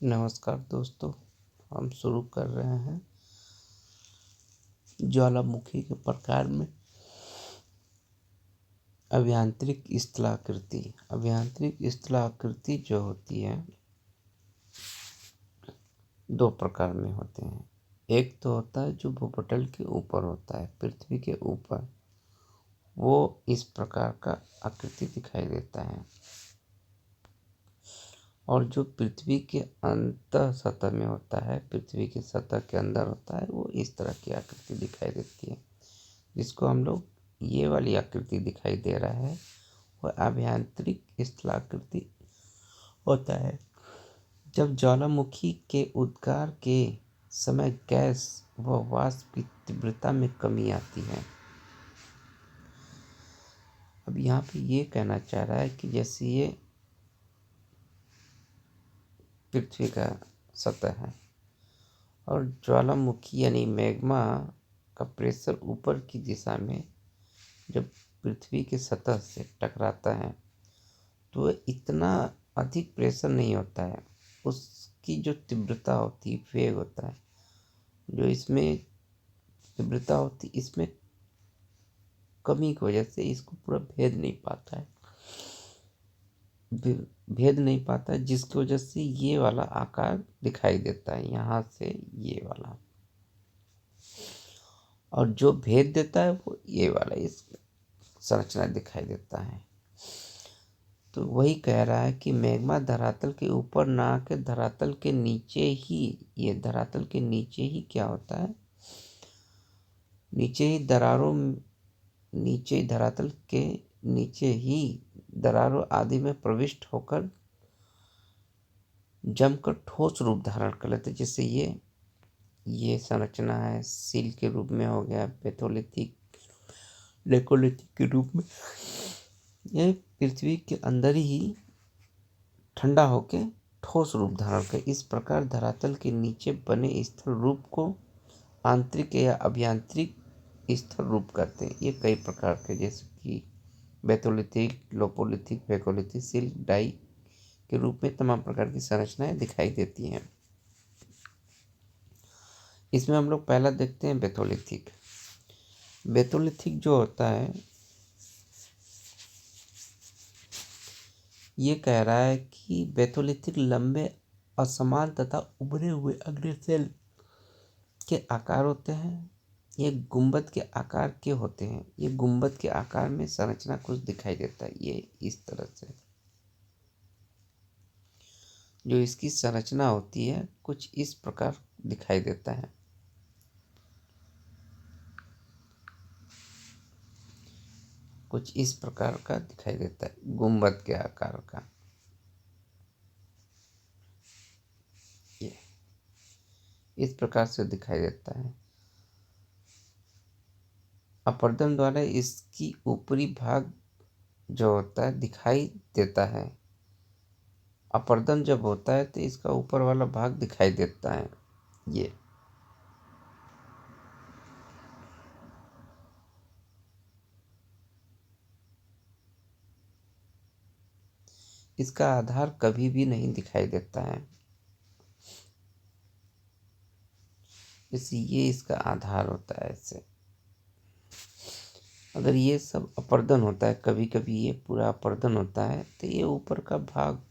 नमस्कार दोस्तों, हम शुरू कर रहे हैं ज्वालामुखी के प्रकार में अभियांत्रिक स्थलाकृति। अभियांत्रिक स्थलाकृति जो होती है दो प्रकार में होते हैं। एक तो होता है जो भूपटल के ऊपर होता है, पृथ्वी के ऊपर, वो इस प्रकार का आकृति दिखाई देता है। और जो पृथ्वी के अंतः सतह में होता है, पृथ्वी की सतह के अंदर होता है, वो इस तरह की आकृति दिखाई देती है। जिसको हम लोग ये वाली आकृति दिखाई दे रहा है वह अभियांत्रिक स्थलाकृति होता है। जब ज्वालामुखी के उद्गार के समय गैस व वाष्प की तीव्रता में कमी आती है। अब यहाँ पे ये कहना चाह रहा है कि जैसे ये पृथ्वी का सतह है और ज्वालामुखी यानी मैग्मा का प्रेशर ऊपर की दिशा में जब पृथ्वी की सतह से टकराता है तो इतना अधिक प्रेशर नहीं होता है। उसकी जो तीव्रता होती है, वेग होता है, जो इसमें तीव्रता होती है, इसमें कमी की वजह से इसको पूरा भेद नहीं पाता है, जिसकी वजह से ये वाला आकार दिखाई देता है, यहाँ से ये वाला। और जो भेद देता है वो ये वाला इस संरचना दिखाई देता है। तो वही कह रहा है कि मैग्मा धरातल के ऊपर ना के धरातल के नीचे ही, ये धरातल के नीचे ही क्या होता है, नीचे ही धरातल के नीचे ही दरारों आदि में प्रविष्ट होकर जमकर ठोस रूप धारण कर लेते। जैसे ये संरचना है, सील के रूप में हो गया, पेथोलिथिक, लेकोलिथिक के रूप में, यह पृथ्वी के अंदर ही ठंडा होके ठोस रूप धारण कर, इस प्रकार धरातल के नीचे बने स्थल रूप को आंतरिक या अभियांत्रिक स्थल रूप कहते हैं। ये कई प्रकार के, जैसे कि बेथोलिथिक, लोपोलिथिक, वेकोलिथिक, सिल्क डाई के रूप में तमाम प्रकार की संरचनाएं दिखाई देती हैं। इसमें हम लोग पहला देखते हैं बेथोलिथिक। बेथोलिथिक जो होता है ये कह रहा है कि बेथोलिथिक लंबे, असमान तथा उभरे हुए अग्रसेल के आकार होते हैं। ये गुंबद के आकार के होते हैं। ये गुंबद के आकार में संरचना कुछ दिखाई देता है, ये इस तरह से जो इसकी संरचना होती है कुछ इस प्रकार दिखाई देता है। कुछ इस प्रकार का दिखाई देता है, गुंबद के आकार का। ये इस प्रकार से दिखाई देता है। अपर्दन द्वारा इसकी ऊपरी भाग जो होता है दिखाई देता है। अपर्दन जब होता है तो इसका ऊपर वाला भाग दिखाई देता है। ये इसका आधार कभी भी नहीं दिखाई देता है। जैसे ये इसका आधार होता है। ऐसे अगर ये सब अपर्दन होता है, कभी कभी ये पूरा अपर्दन होता है, तो ये ऊपर का भाग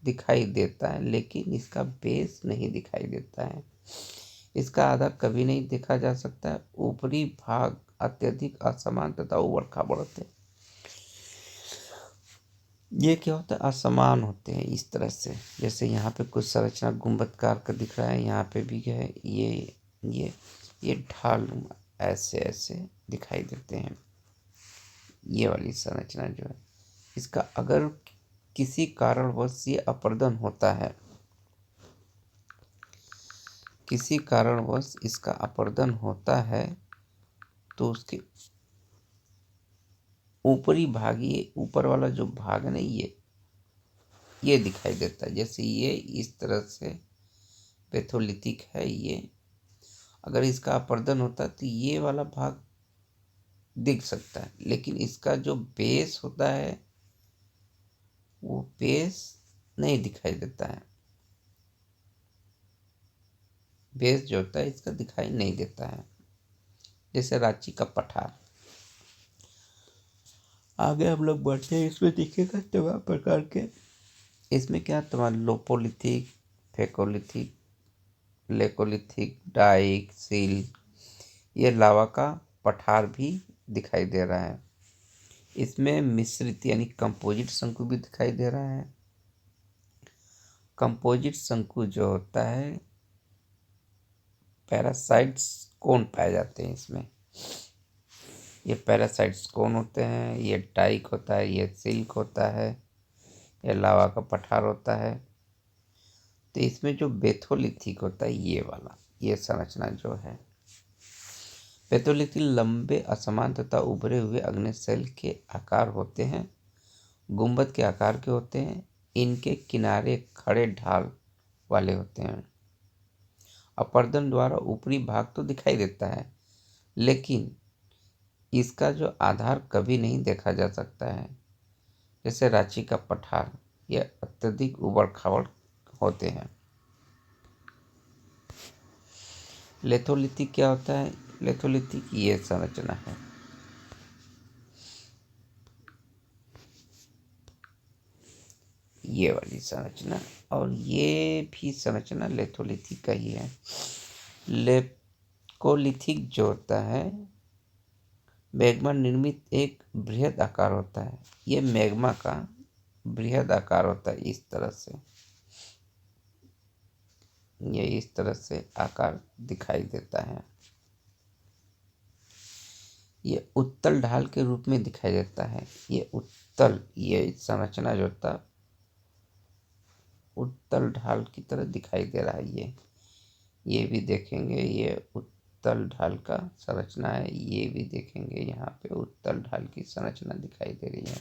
दिखाई देता है, लेकिन इसका बेस नहीं दिखाई देता है। इसका आधार कभी नहीं देखा जा सकता है। ऊपरी भाग अत्यधिक असमान तथा उबड़ खाबड़ होते हैं। ये क्या होता है, असमान होते हैं इस तरह से। जैसे यहाँ पे कुछ संरचना गुंबदकार का दिख रहा है, यहाँ पे भी है, ये ढाल ऐसे ऐसे दिखाई देते हैं। ये वाली संरचना जो है, इसका अगर किसी कारणवश ये अपर्दन होता है, किसी कारणवश इसका अपर्दन होता है, तो उसके ऊपरी भाग, ये ऊपर वाला जो भाग है ना, ये दिखाई देता है। जैसे ये इस तरह से पेथोलिथिक है। ये अगर इसका अपर्दन होता तो ये वाला भाग दिख सकता है, लेकिन इसका जो बेस होता है वो बेस नहीं दिखाई देता है। बेस जो होता है इसका दिखाई नहीं देता है, जैसे रांची का पठार। आगे हम लोग बढ़ते हैं, इसमें दिखेगा तमाम प्रकार के, इसमें क्या तमाम लोपोलिथिक, फेकोलिथिक, लेकोलिथिक, डाइक, सील, ये लावा का पठार भी दिखाई दे रहा है। इसमें मिश्रित यानी कंपोजिट शंकु भी दिखाई दे रहा है। कंपोजिट शंकु जो होता है, पैरासाइट्स कौन पाए जाते हैं इसमें, ये पैरासाइट्स कौन होते हैं, ये डाइक होता है, ये सिल्क होता है, ये लावा का पठार होता है। तो इसमें जो बेथोलिथिक होता है ये वाला, ये संरचना जो है बेथोलिथिक, लंबे असमान तथा उभरे हुए अग्निशैल के आकार होते हैं, गुंबद के आकार के होते हैं। इनके किनारे खड़े ढाल वाले होते हैं। अपर्दन द्वारा ऊपरी भाग तो दिखाई देता है, लेकिन इसका जो आधार कभी नहीं देखा जा सकता है। जैसे रांची का पठार, यह अत्यधिक उबड़ खाबड़ होते हैं। लेथोलिथिक क्या होता है, लेथोलिथिक ये संरचना है, ये वाली संरचना, और ये भी संरचना लेथोलिथिक का ही है। लेकोलिथिक जो होता है, मैग्मा निर्मित एक बृहद आकार होता है। ये मैग्मा का बृहद आकार होता है, इस तरह से, ये इस तरह से आकार दिखाई देता है। ये उत्तल ढाल के रूप में दिखाई देता है। ये उत्तल, ये संरचना जो होता उत्तल ढाल की तरह दिखाई दे रहा है। ये भी देखेंगे, ये उत्तल ढाल का संरचना है। ये भी देखेंगे, यहाँ पे उत्तल ढाल की संरचना दिखाई दे रही है।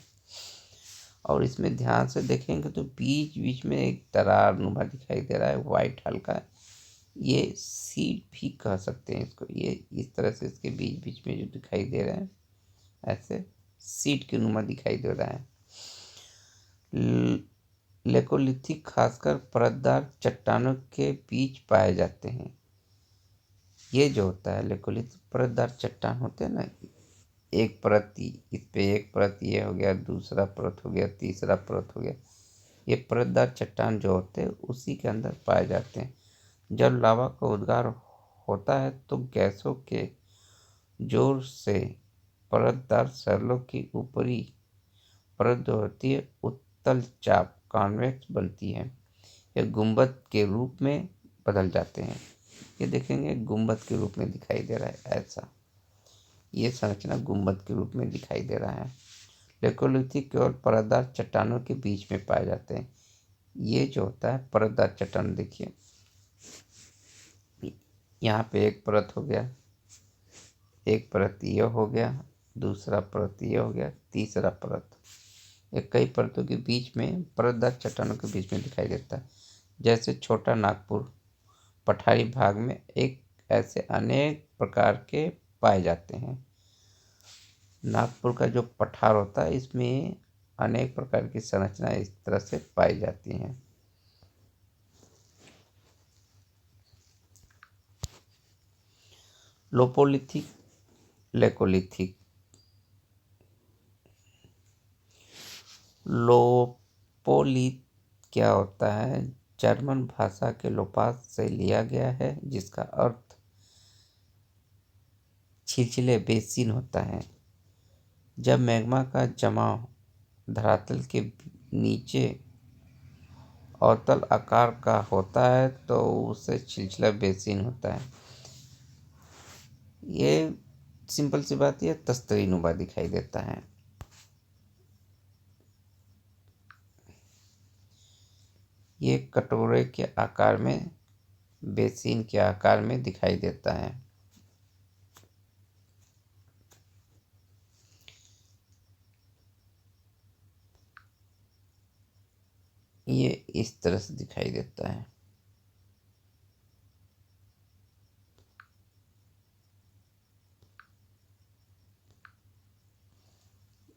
और इसमें ध्यान से देखेंगे तो बीच बीच में एक दरार नुमा दिखाई दे रहा है, वाइट हल्का, ये सीट भी कह सकते हैं इसको। ये इस तरह से इसके बीच बीच में जो दिखाई दे रहे हैं, ऐसे सीट के नुमा दिखाई दे रहा है। लेकोलिथिक खासकर परतदार चट्टानों के बीच पाए जाते हैं। ये जो होता है लेकोलिथिक, परतदार चट्टान होते हैं ना, एक परत, इस पे एक परत ये हो गया, दूसरा परत हो गया, तीसरा परत हो गया, ये परतदार चट्टान जो होते हैं उसी के अंदर पाए जाते हैं। जब लावा का उद्गार होता है तो गैसों के जोर से परतदार सरलों की ऊपरी परत जो होती है उत्तल चाप, कॉन्वेक्स बनती है। यह गुंबद के रूप में बदल जाते हैं। ये देखेंगे गुंबद के रूप में दिखाई दे रहा है, ऐसा ये संरचना गुंबद के रूप में दिखाई दे रहा है। लेकोलिथिक केवल परतदार चट्टानों के बीच में पाए जाते हैं। ये जो होता है परतदार चट्टान, देखिए यहाँ पे एक परत हो गया, एक परत ये हो गया, दूसरा परत ये हो गया, तीसरा परत, ये कई परतों के बीच में परतदार चट्टानों के बीच में दिखाई देता है। जैसे छोटा नागपुर पठारी भाग में एक ऐसे अनेक प्रकार के पाए जाते हैं। नागपुर का जो पठार होता है इसमें अनेक प्रकार की संरचनाएं इस तरह से पाई जाती हैं। लोपोलिथिक, लेकोलिथिक। लोपोलिथ क्या होता है, जर्मन भाषा के लोपास से लिया गया है, जिसका अर्थ छिछले बेसिन होता है। जब मैग्मा का जमाव धरातल के नीचे अवतल आकार का होता है तो उसे छिछला बेसिन होता है। ये सिंपल सी बात, ये तस्तरी नुमा दिखाई देता है। ये कटोरे के आकार में, बेसिन के आकार में दिखाई देता है। ये इस तरह से दिखाई देता है।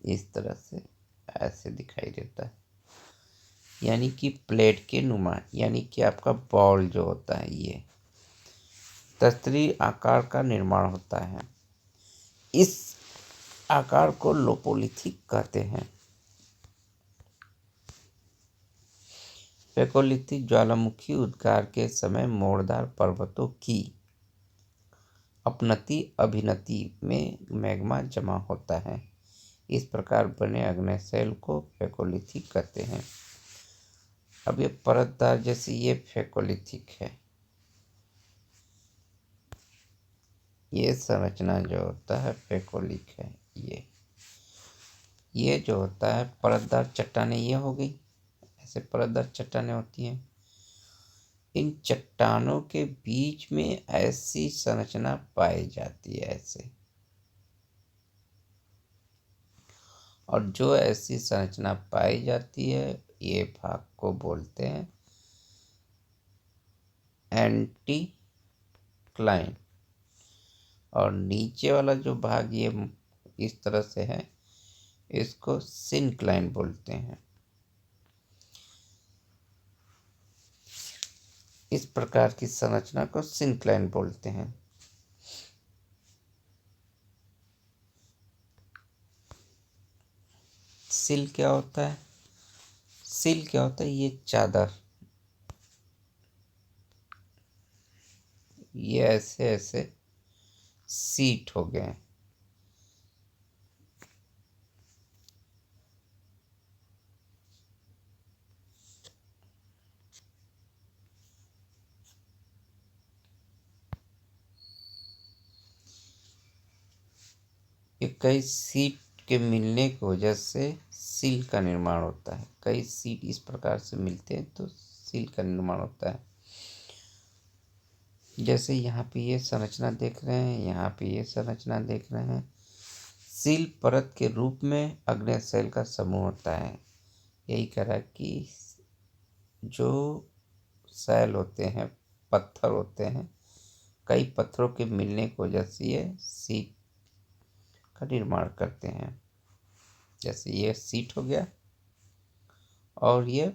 इस तरह से ऐसे दिखाई देता है, यानी कि प्लेट के नुमा, यानी कि आपका बॉल जो होता है ये। तस्तरी आकार का निर्माण होता है। इस आकार को लोपोलिथिक कहते हैं। फेकोलिथिक ज्वालामुखी उद्गार के समय मोड़दार पर्वतों की अपनति अभिनति में मैग्मा जमा होता है। इस प्रकार बने अग्न्यशैल को फेकोलिथिक कहते हैं। अब ये परतदार जैसे ये फेकोलिथिक है। ये संरचना जो होता है फेकोलिक है। ये जो होता है परतदार चट्टानें ये हो गई, ऐसे परतदार चट्टानें होती हैं। इन चट्टानों के बीच में ऐसी संरचना पाई जाती है ऐसे, और जो ऐसी संरचना पाई जाती है ये भाग को बोलते हैं एंटीक्लाइन, और नीचे वाला जो भाग ये इस तरह से है इसको सिनक्लाइन बोलते हैं। इस प्रकार की संरचना को सिनक्लाइन बोलते हैं। सिल क्या होता है? सिल क्या होता है? ये चादर, ये ऐसे ऐसे सीट हो गए। ये कई सीट के मिलने की वजह से सील का निर्माण होता है। कई सीट इस प्रकार से मिलते हैं तो सील का निर्माण होता है। जैसे यहाँ पे ये संरचना देख रहे हैं, यहाँ पे ये संरचना देख रहे हैं। सील परत के रूप में अग्न्यशैल का समूह होता है। यही कह रहा है कि जो शैल होते हैं, पत्थर होते हैं, कई पत्थरों के मिलने की वजह से ये सीट का निर्माण करते हैं। जैसे ये सीट हो गया, और ये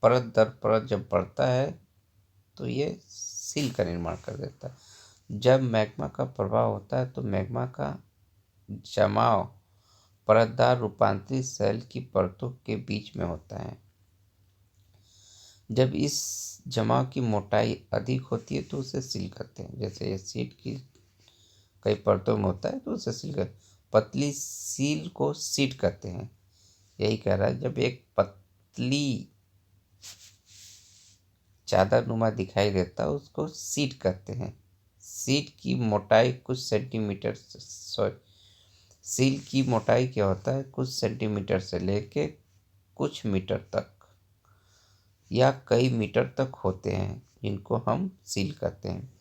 परत दर परत जब बढ़ता है तो ये सील का निर्माण कर देता है। जब मैग्मा का प्रभाव होता है तो मैग्मा का जमाव परतदार रूपांतरित शैल की परतों के बीच में होता है। जब इस जमाव की मोटाई अधिक होती है तो उसे सील कहते हैं। जैसे ये सीट की कई परतों में होता है तो उसे सील कहते हैं। पतली सील को सीट कहते हैं। यही कह रहा है, जब एक पतली चादर नुमा दिखाई देता है उसको सीट कहते हैं। सीट की मोटाई कुछ सेंटीमीटर सील की मोटाई क्या होता है? कुछ सेंटीमीटर से लेके कुछ मीटर तक या कई मीटर तक होते हैं, जिनको हम सील कहते हैं।